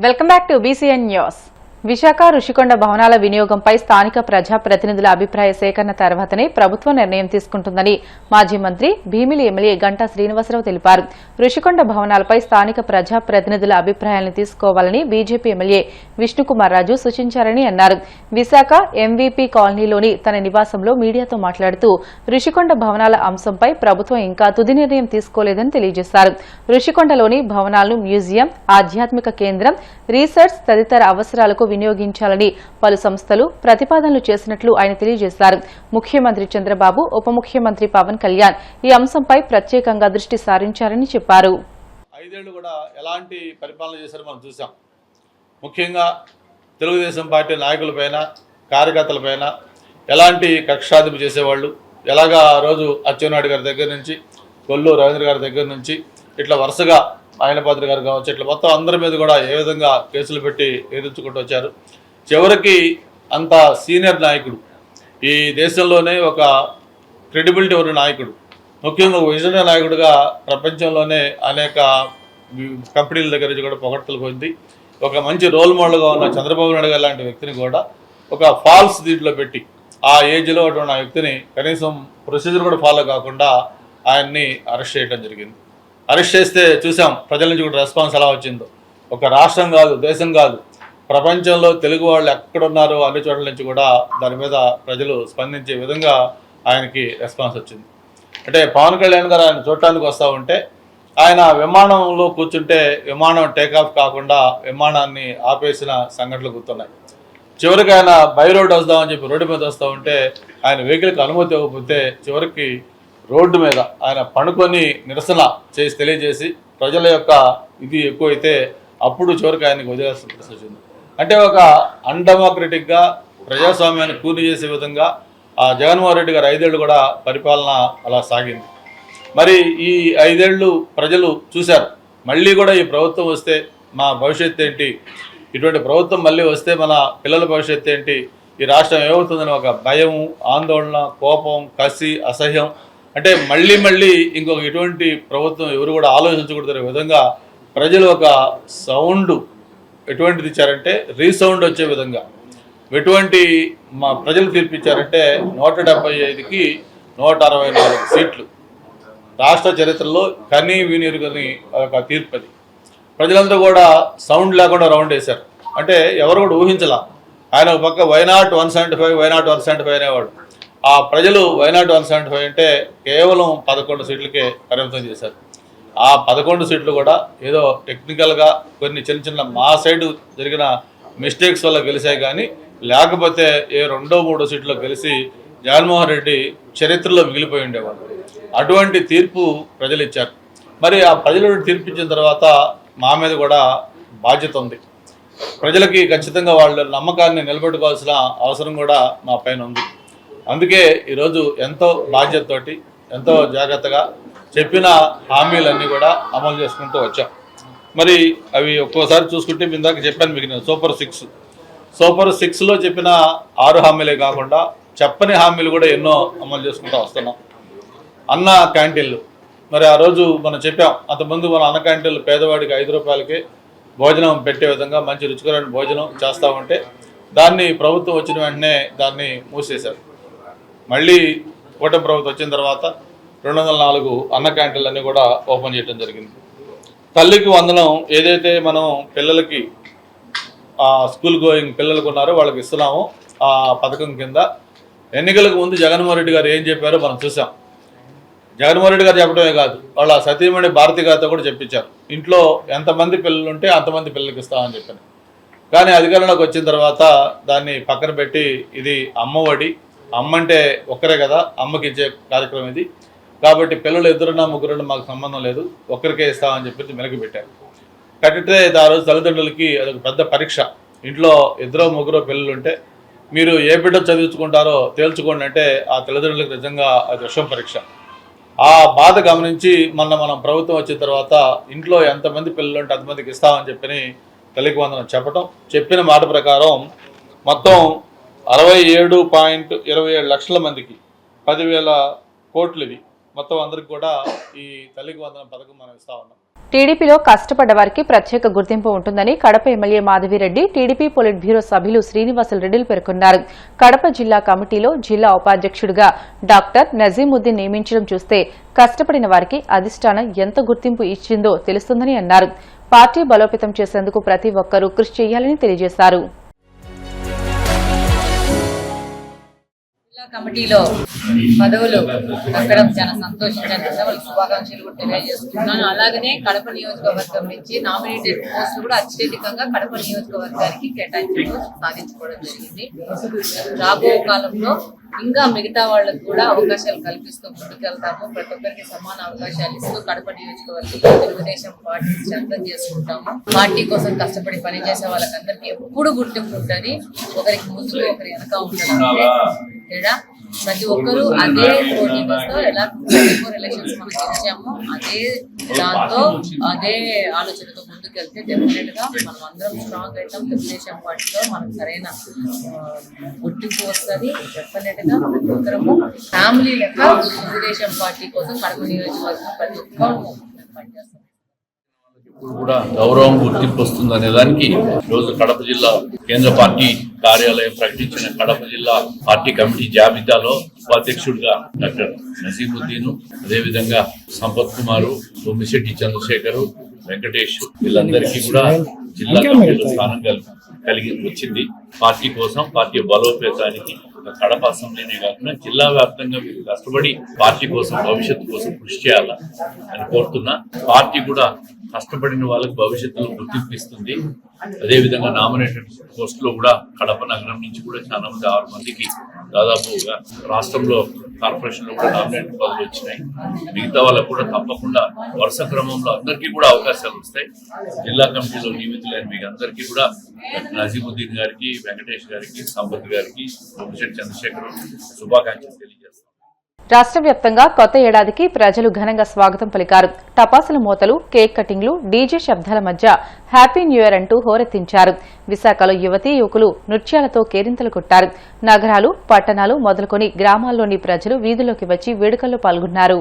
Welcome back to BCN news. Visakha Rushikonda భవనాల వినియోగంపై స్థానిక ప్రజా ప్రతినిధుల అభిప్రాయ సేకరణ తర్వాతనే ప్రభుత్వం నిర్ణయం తీసుకుంటుందని మాజీ మంత్రి భీమిలి ఎమ్మెల్యే గంటా శ్రీనివాసరావు తెలిపారు. రుషికొండ భవనాలపై స్థానిక ప్రజా ప్రతినిధుల అభిప్రాయాలను తీసుకోవాలని బీజేపీ ఎమ్మెల్యే విష్ణుకుమార్ రాజు సూచించారని అన్నారు. విశాఖ ఎంవీపీ కాలనీలోని తన నివాసంలో మీడియాతో మాట్లాడుతూ రుషికొండ భవనాల అంశంపై ప్రభుత్వం ఇంకా తుది నిర్ణయం తీసుకోలేదని తెలియజేశారు. రుషికొండలోని భవనాలను మ్యూజియం, ఆధ్యాత్మిక కేంద్రం, రీసెర్చ్ తదితర అవసరాలకు వినియోగించాలని పలు సంస్థలు ప్రతిపాదనలు చేసినట్లు ఆయన తెలియజేశారు. ముఖ్యమంత్రి చంద్రబాబు, ఉప ముఖ్యమంత్రి పవన్ కళ్యాణ్ ఈ అంశంపై ప్రత్యేకంగా దృష్టి సారించారని చెప్పారు. 5 ఏళ్లు కూడా ఎలాంటి పరిపాలన చేశారో మనం చూసాం. ముఖ్యంగా తెలుగుదేశం పార్టీ నాయకులపైన, కార్యకర్తలపైన ఎలాంటి కక్షాదింపు చేసేవాళ్ళు, ఎలాగా ఆ రోజు అచ్చెన్నాయుడు గారి దగ్గర నుంచి, కొల్లు రవీంద్ర గారి దగ్గర నుంచి ఇట్లా వరుసగా ఆయనపాత్రి గారు కావచ్చు, ఇట్లా మొత్తం అందరి మీద కూడా ఏ విధంగా కేసులు పెట్టి ఎదుర్చుకుంటూ వచ్చారు. చివరికి అంత సీనియర్ నాయకుడు, ఈ దేశంలోనే ఒక క్రెడిబిలిటీ ఉన్న నాయకుడు, ముఖ్యంగా ఒక విజనరీ నాయకుడిగా ప్రపంచంలోనే అనేక కంపెనీల దగ్గర నుంచి కూడా పొగడ్తలు పొంది ఒక మంచి రోల్ మోడల్గా ఉన్న చంద్రబాబు నాయుడు గారు లాంటి వ్యక్తిని కూడా ఒక ఫాల్స్ దీంట్లో పెట్టి ఆ ఏజ్లో ఉన్న వ్యక్తిని కనీసం ప్రొసీజర్ కూడా ఫాలో కాకుండా ఆయన్ని అరెస్ట్ చేయడం జరిగింది. అరెస్ట్ చేస్తే చూసాం ప్రజల నుంచి కూడా రెస్పాన్స్ ఎలా వచ్చిందో. ఒక రాష్ట్రం కాదు, దేశం కాదు, ప్రపంచంలో తెలుగు వాళ్ళు ఎక్కడున్నారో అన్ని చోట్ల నుంచి కూడా దాని మీద ప్రజలు స్పందించే విధంగా ఆయనకి రెస్పాన్స్ వచ్చింది. అంటే పవన్ కళ్యాణ్ గారు ఆయన చూడటానికి వస్తూ ఉంటే ఆయన విమానంలో కూర్చుంటే విమానం టేకాఫ్ కాకుండా విమానాన్ని ఆపేసిన సంఘటనలు గుర్తున్నాయి. చివరికి ఆయన బై రోడ్ వస్తామని చెప్పి రోడ్డు మీద వస్తూ ఉంటే ఆయన వెహికల్కి అనుమతి ఇవ్వకపోతే చివరికి రోడ్డు మీద ఆయన పడుకొని నిరసన చేసి తెలియజేసి ప్రజల యొక్క ఇది ఎక్కువైతే అప్పుడు చివరికి ఆయనకి వదిలేసిన పరిస్థితి వచ్చింది. అంటే ఒక అన్డెమోక్రటిక్గా ప్రజాస్వామ్యాన్ని పూర్తి చేసే విధంగా ఆ జగన్మోహన్ రెడ్డి గారు 5 ఏళ్ళు కూడా పరిపాలన అలా సాగింది. మరి ఈ 5 ఏళ్ళు ప్రజలు చూశారు. మళ్ళీ కూడా ఈ ప్రభుత్వం వస్తే మా భవిష్యత్తు ఏంటి, ఇటువంటి ప్రభుత్వం మళ్ళీ వస్తే మన పిల్లల భవిష్యత్తు ఏంటి, ఈ రాష్ట్రం ఏమవుతుందని ఒక భయం, ఆందోళన, కోపం, కసి, అసహ్యం. అంటే మళ్ళీ ఇంకొక ఇటువంటి ప్రభుత్వం ఎవరు కూడా ఆలోచించకూడదనే విధంగా ప్రజలు ఒక సౌండ్ ఎటువంటిది ఇచ్చారంటే రీసౌండ్ వచ్చే విధంగా ఎటువంటి మా ప్రజలు తీర్పిచ్చారంటే 175కి 164 సీట్లు రాష్ట్ర చరిత్రలో కనీ వినిరుగని ఒక తీర్పది. ప్రజలందరూ కూడా సౌండ్ లేకుండా రౌండ్ వేశారు. అంటే ఎవరు కూడా ఊహించలా. ఆయన ఒక పక్క వైనాట్ 175 వైనాట్ 175 అనేవాడు. ఆ ప్రజలు వైనాట్ 175 అంటే కేవలం 11 సీట్లకే పరిమితం చేశారు. ఆ 11 సీట్లు కూడా ఏదో టెక్నికల్గా కొన్ని చిన్న మా సైడు జరిగిన మిస్టేక్స్ వల్ల గెలిచాయి, కానీ లేకపోతే ఏ 2-3 సీట్లో గెలిచి జగన్మోహన్ రెడ్డి చరిత్రలో మిగిలిపోయి ఉండేవాడు. అటువంటి తీర్పు ప్రజలు ఇచ్చారు. మరి ఆ ప్రజలు తీర్పు ఇచ్చిన తర్వాత మా మీద కూడా బాధ్యత ఉంది. ప్రజలకి ఖచ్చితంగా వాళ్ళ నమ్మకాన్ని నిలబెట్టుకోవాల్సిన అవసరం కూడా మా పైన ఉంది. అందుకే ఈరోజు ఎంతో బాధ్యతతోటి, ఎంతో జాగ్రత్తగా చెప్పిన హామీలన్నీ కూడా అమలు చేసుకుంటూ వచ్చాం. మరి అవి ఒక్కోసారి చూసుకుంటే మీ దాకా చెప్పాను మీకు నేను సూపర్ 6లో చెప్పిన 6 హామీలే కాకుండా చెప్పని హామీలు కూడా ఎన్నో అమలు చేసుకుంటూ వస్తున్నాం. అన్న క్యాంటీన్లు మరి ఆ రోజు మనం చెప్పాం. అంతకుముందు మన అన్న క్యాంటీన్లు పేదవాడికి 5 రూపాయలకే భోజనం పెట్టే విధంగా మంచి రుచికరమైన భోజనం చేస్తూ ఉంటే దాన్ని ప్రభుత్వం వచ్చిన వెంటనే దాన్ని మూసేశారు. మళ్ళీ కూటమి ప్రభుత్వం వచ్చిన తర్వాత 204 అన్న క్యాంటీన్లు అన్నీ కూడా ఓపెన్ చేయడం జరిగింది. తల్లికి వందనం ఏదైతే మనం పిల్లలకి స్కూల్ గోయింగ్ పిల్లలకు ఉన్నారో వాళ్ళకి ఇస్తున్నాము ఆ పథకం కింద. ఎన్నికలకు ముందు జగన్మోహన్ రెడ్డి గారు ఏం చెప్పారో మనం చూసాం. జగన్మోహన్ రెడ్డి గారు చెప్పడమే కాదు, వాళ్ళ సతీమణి భారతి గారితో కూడా చెప్పించారు. ఇంట్లో ఎంతమంది పిల్లలు ఉంటే అంతమంది పిల్లలకి ఇస్తామని చెప్పాను. కానీ అధికారంలోకి వచ్చిన తర్వాత దాన్ని పక్కన పెట్టి ఇది అమ్మఒడి, అమ్మంటే ఒక్కరే కదా అమ్మకి ఇచ్చే కార్యక్రమం ఇది, కాబట్టి పిల్లలు 2 3 మాకు సంబంధం లేదు, ఒక్కరికే ఇస్తామని చెప్పి మెలకి పెట్టారు. కట్టితే ఆ రోజు తల్లిదండ్రులకి అదొక పెద్ద పరీక్ష. ఇంట్లో 2 3 పిల్లలు ఉంటే మీరు ఏ బిడ్డ చదివించుకుంటారో తేల్చుకోండి అంటే ఆ తల్లిదండ్రులకు నిజంగా అది విషం పరీక్ష. ఆ బాధ గమనించి మనం ప్రభుత్వం వచ్చిన తర్వాత ఇంట్లో ఎంతమంది పిల్లలు ఉంటే అంతమందికి ఇస్తామని చెప్పి తల్లికి వందనం చెప్పిన మాట ప్రకారం మొత్తం 67.27 లక్షల మందికి 10,000 కోట్లు ఇవి మొత్తం అందరికి కూడా ఈ తల్లికి వందనం పథకం మనం ఇస్తా ఉన్నాం. టీడీపీలో కష్టపడ్డ వారికి ప్రత్యేక గుర్తింపు ఉంటుందని Kadapa MLA Madhavi Reddy TDP polit bureau సభ్యులు శ్రీనివాసులరెడ్డిలు పేర్కొన్నారు. కడప జిల్లా కమిటీలో జిల్లా ఉపాధ్యక్షుడిగా డాక్టర్ నజీముద్దీన్ నియమించడం చూస్తే కష్టపడిన వారికి అధిష్టానం ఎంత గుర్తింపు ఇచ్చిందో తెలుస్తుందని అన్నారు. పార్టీ బలోపేతం చేసేందుకు ప్రతి ఒక్కరూ కృషి చేయాలని తెలియజేశారు. కమిటీలో పదవులు దక్కడం చాలా సంతోషించాను. వాళ్ళకి శుభాకాంక్షలు కూడా తెలియజేస్తున్నాను. అలాగనే కడప నియోజకవర్గం నుంచి నామినేటెడ్ పోస్టులు కూడా అత్యధికంగా కడప నియోజకవర్గానికి కేటాయించడం సాధించుకోవడం జరిగింది. రాబో కాలంలో ఇంకా మిగతా వాళ్ళకు కూడా అవకాశాలు కల్పిస్తూ ముందుకెళ్తాము. ప్రతి ఒక్కరికి సమాన అవకాశాలు ఇస్తూ కడప నియోజకవర్గంలో తెలుగుదేశం పార్టీ స్ట్రెంథన్ చేసుకుంటాము. పార్టీ కోసం కష్టపడి పనిచేసే వాళ్ళకందరికీ ఎప్పుడు గుర్తింపు ఉంటుంది. ఒకరికి ముందు ఒకరి వెనక ఉంటుంది తేడా. ప్రతి ఒక్కరూ అదే ప్రోటీన్స్తో ఎలా రిలేషన్స్ మనం ఇచ్చామో అదే దాంతో అదే ఆలోచనతో ముందుకెళ్తే డెఫినెట్ గా మనం అందరం స్ట్రాంగ్ అవుతాం. తెలుగుదేశం పార్టీలో మనకు సరైన గుర్తింపు వస్తుంది. డెఫినెట్ గా ప్రతి ఒక్కరము ఫ్యామిలీ లెక్క తెలుగుదేశం పార్టీ కోసం కడప నియోజకవర్గం ప్రతి ఒక్కరు పనిచేస్తాం. ఇప్పుడు కూడా గౌరవం గుర్తింపు వస్తుందనే దానికి రోజు కడప జిల్లా కేంద్ర పార్టీ కార్యాలయం ప్రకటించిన కడప జిల్లా పార్టీ కమిటీ జాబితాలో ఉపాధ్యక్షుడిగా డాక్టర్ నజీముద్దీన్, అదేవిధంగా సంపత్ కుమారు, బొమ్మిశెట్టి చంద్రశేఖర్, వెంకటేష్ వీళ్ళందరికీ కూడా జిల్లా కమిటీలో స్థానం కలిగి వచ్చింది. పార్టీ కోసం, పార్టీ బలోపేతానికి కడప అసెంబ్లీనే కాకుండా జిల్లా వ్యాప్తంగా మీరు కష్టపడి పార్టీ కోసం, భవిష్యత్తు కోసం కృషి చేయాలా అని కోరుతున్నా. పార్టీ కూడా కష్టపడిన వాళ్ళకి భవిష్యత్తులో గుర్తింపు ఇస్తుంది. అదేవిధంగా నామినేటెడ్ పోస్టులో కూడా కడప నగరం నుంచి కూడా చాలా మంది 6 మందికి దాదాపుగా రాష్ట్రంలో కార్పొరేషన్ లో కూడా నామినేటెడ్ పదవులు వచ్చినాయి. మిగతా వాళ్ళకు కూడా తప్పకుండా వరుస క్రమంలో అందరికీ కూడా అవకాశాలు వస్తాయి. జిల్లా కమిటీలో నియమితులైన మీకు అందరికీ కూడా నజీముద్దీన్ గారికి, వెంకటేష్ గారికి, సంపత్ గారికి, బొమ్మిశెట్టి చంద్రశేఖర్ శుభాకాంక్షలు తెలియజేస్తాం. రాష్ట్ర వ్యాప్తంగా కొత్త ఏడాదికి ప్రజలు ఘనంగా స్వాగతం పలికారు. టపాసుల మోతలు, కేక్ కటింగ్లు, డీజే శబ్దాల మధ్య హ్యాపీ న్యూ ఇయర్ అంటూ హోరెత్తించారు. విశాఖలో యువతీ యువకులు నృత్యాలతో కేరింతలు కొట్టారు. నగరాలు, పట్టణాలు మొదలుకొని గ్రామాల్లోని ప్రజలు వీధుల్లోకి వచ్చి వేడుకల్లో పాల్గొన్నారు.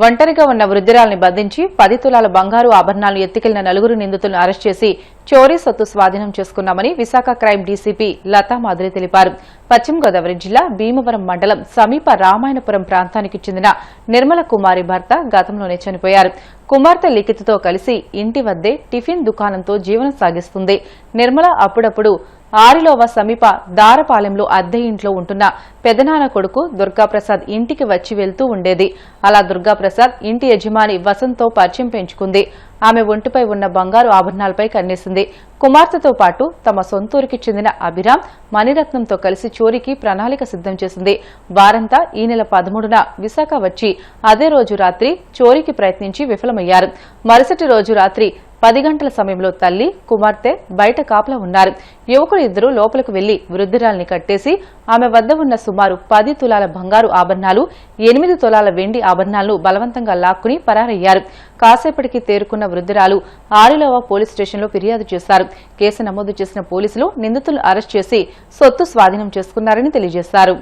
ఒంటరిగా ఉన్న వృద్ధురాల్ని బంధించి 10 తులాల బంగారు ఆభరణాలను ఎత్తుకెళ్లిన 4 నిందితులను అరెస్ట్ చేసి చోరీ సొత్తు స్వాధీనం చేసుకున్నామని విశాఖ క్రైమ్ డీసీపీ లతా మాధురి తెలిపారు. పశ్చిమ గోదావరి జిల్లా భీమవరం మండలం సమీప రామాయణపురం ప్రాంతానికి చెందిన నిర్మల కుమారి భర్త గతంలోనే చనిపోయారు. కుమార్తె లిఖితతో కలిసి ఇంటి వద్దే టిఫిన్ దుకాణంతో జీవనం సాగిస్తుంది. నిర్మల అప్పుడప్పుడు ఆరిలోవ సమీప దారపాలెంలో అద్దె ఇంట్లో ఉంటున్న పెదనాన్న కొడుకు దుర్గాప్రసాద్ ఇంటికి వచ్చి వెళ్తూ ఉండేది. అలా దుర్గాప్రసాద్ ఇంటి యజమాని వసంత్తో పరిచయం పెంచుకుంది. ఆమె ఒంటిపై ఉన్న బంగారు ఆభరణాలపై కన్నేసింది. కుమార్తెతో పాటు తమ సొంతూరికి చెందిన అభిరామ్ మణిరత్నంతో కలిసి చోరీకి ప్రణాళిక సిద్దం చేసింది. వారంతా ఈ నెల 13న విశాఖ వచ్చి అదే రోజు రాత్రి చోరీకి ప్రయత్నించి విఫలమయ్యారు. మరుసటి రోజు రాత్రి 10 గంటల సమయంలో తల్లి, కుమార్తె బయట కాపలా ఉన్నారు. యువకులు ఇద్దరు లోపలకు వెళ్లి వృద్ధురాల్ని కట్టేసి ఆమె వద్ద ఉన్న సుమారు 10 తులాల బంగారు ఆభరణాలు, 8 తులాల వెండి ఆభరణాలను బలవంతంగా లాక్కుని పరారయ్యారు. కాసేపటికి తేరుకున్న వృద్ధురాలు ఆరిలోవ పోలీస్ స్టేషన్లో ఫిర్యాదు చేశారు. కేసు నమోదు చేసిన పోలీసులు నిందితులను అరెస్ట్ చేసి సొత్తు స్వాధీనం చేసుకున్నారని తెలియజేశారు.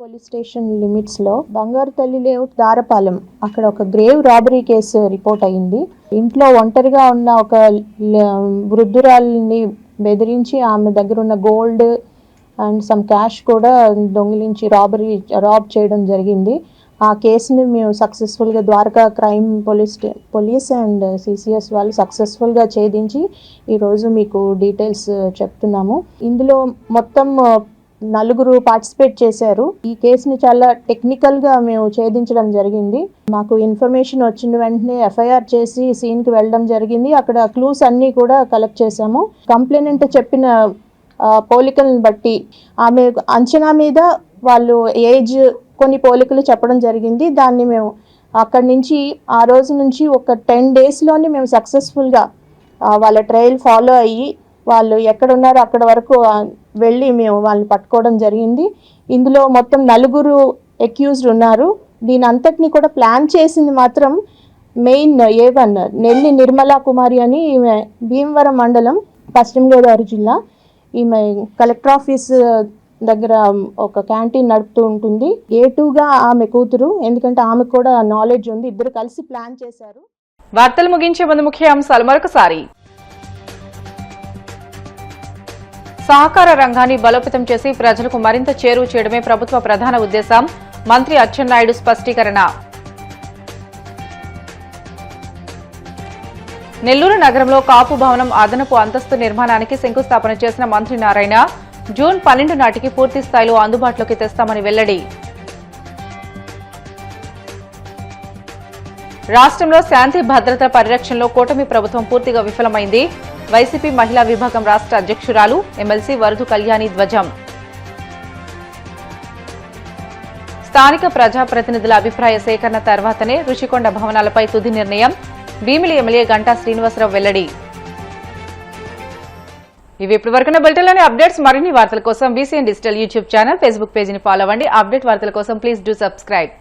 పోలీస్ స్టేషన్ లిమిట్స్ లో బంగారు తల్లి లేఅవుట్ దారపాలెం అక్కడ ఒక గ్రేవ్ రాబరీ కేసు రిపోర్ట్ అయ్యింది. ఇంట్లో ఒంటరిగా ఉన్న ఒక వృద్ధురాలిని బెదిరించి ఆమె దగ్గర ఉన్న గోల్డ్ అండ్ సమ్ క్యాష్ కూడా దొంగిలించి రాబ్ చేయడం జరిగింది. ఆ కేసుని మేము సక్సెస్ఫుల్గా Dwarka crime police and CCS వాళ్ళు సక్సెస్ఫుల్గా ఛేదించి ఈరోజు మీకు డీటెయిల్స్ చెప్తున్నాము. ఇందులో మొత్తం 4 పార్టిసిపేట్ చేశారు. ఈ కేసుని చాలా టెక్నికల్గా మేము ఛేదించడం జరిగింది. మాకు ఇన్ఫర్మేషన్ వచ్చిన వెంటనే ఎఫ్ఐఆర్ చేసి సీన్కి వెళ్ళడం జరిగింది. అక్కడ క్లూస్ అన్నీ కూడా కలెక్ట్ చేశాము. కంప్లైనెంట్ చెప్పిన పోలికలను బట్టి ఆమె అంచనా మీద వాళ్ళు ఏజ్ కొన్ని పోలికలు చెప్పడం జరిగింది. దాన్ని మేము అక్కడి నుంచి ఆ రోజు నుంచి ఒక 10 డేస్లోనే మేము సక్సెస్ఫుల్గా వాళ్ళ ట్రయల్ ఫాలో అయ్యి వాళ్ళు ఎక్కడున్నారో అక్కడ వరకు వెళ్ళి మేము వాళ్ళని పట్టుకోవడం జరిగింది. ఇందులో మొత్తం 4 అక్యూజ్డ్ ఉన్నారు. దీని అంతటిని కూడా ప్లాన్ చేసింది మాత్రం మెయిన్ A1 నెల్లి నిర్మల కుమారి అని ఈమె భీమవరం మండలం పశ్చిమ గోదావరి జిల్లా. ఈమె కలెక్టర్ ఆఫీస్ దగ్గర ఒక క్యాంటీన్ నడుపుతూ ఉంటుంది. A2గా ఆమె కూతురు, ఎందుకంటే ఆమెకు కూడా నాలెడ్జ్ ఉంది. ఇద్దరు కలిసి ప్లాన్ చేశారు. వార్తలు ముగించే ముందు ముఖ్య అంశాలు మరొకసారి. సహకార రంగాన్ని బలోపేతం చేసి ప్రజలకు మరింత చేరువ చేయడమే ప్రభుత్వ ప్రధాన ఉద్దేశం. మంత్రి అచ్చెన్నాయుడు స్పష్టీకరణ. నెల్లూరు నగరంలో కాపు భవనం అదనపు అంతస్తు నిర్మాణానికి శంకుస్థాపన చేసిన మంత్రి నారాయణ జూన్ 12 నాటికి పూర్తి స్థాయిలో అందుబాటులోకి తెస్తామని వెల్లడి. రాష్ట్రంలో శాంతి భద్రత పరిరక్షణలో కూటమి ప్రభుత్వం పూర్తిగా విఫలమైంది. వైసీపీ మహిళా విభాగం రాష్ట్ర అధ్యక్షురాలు ఎమ్మెల్సీ వరదు కళ్యాణి ధ్వజం. స్థానిక ప్రజాప్రతినిధుల అభిప్రాయ సేకరణ తర్వాతనే రుషికొండ భవనాలపై తుది నిర్ణయం. భీమిలి ఎమ్మెల్యే గంటా శ్రీనివాసరావు వెల్లడి. ఇవి ఇప్పటివరకున్న బులెటిన్లోని అప్డేట్స్. మరిన్ని వార్తల కోసం VCN digital YouTube channel, Facebook పేజీని ఫాలో అవ్వండి. అప్డేట్ వార్తల కోసం ప్లీజ్ డూ సబ్స్క్రైబ్.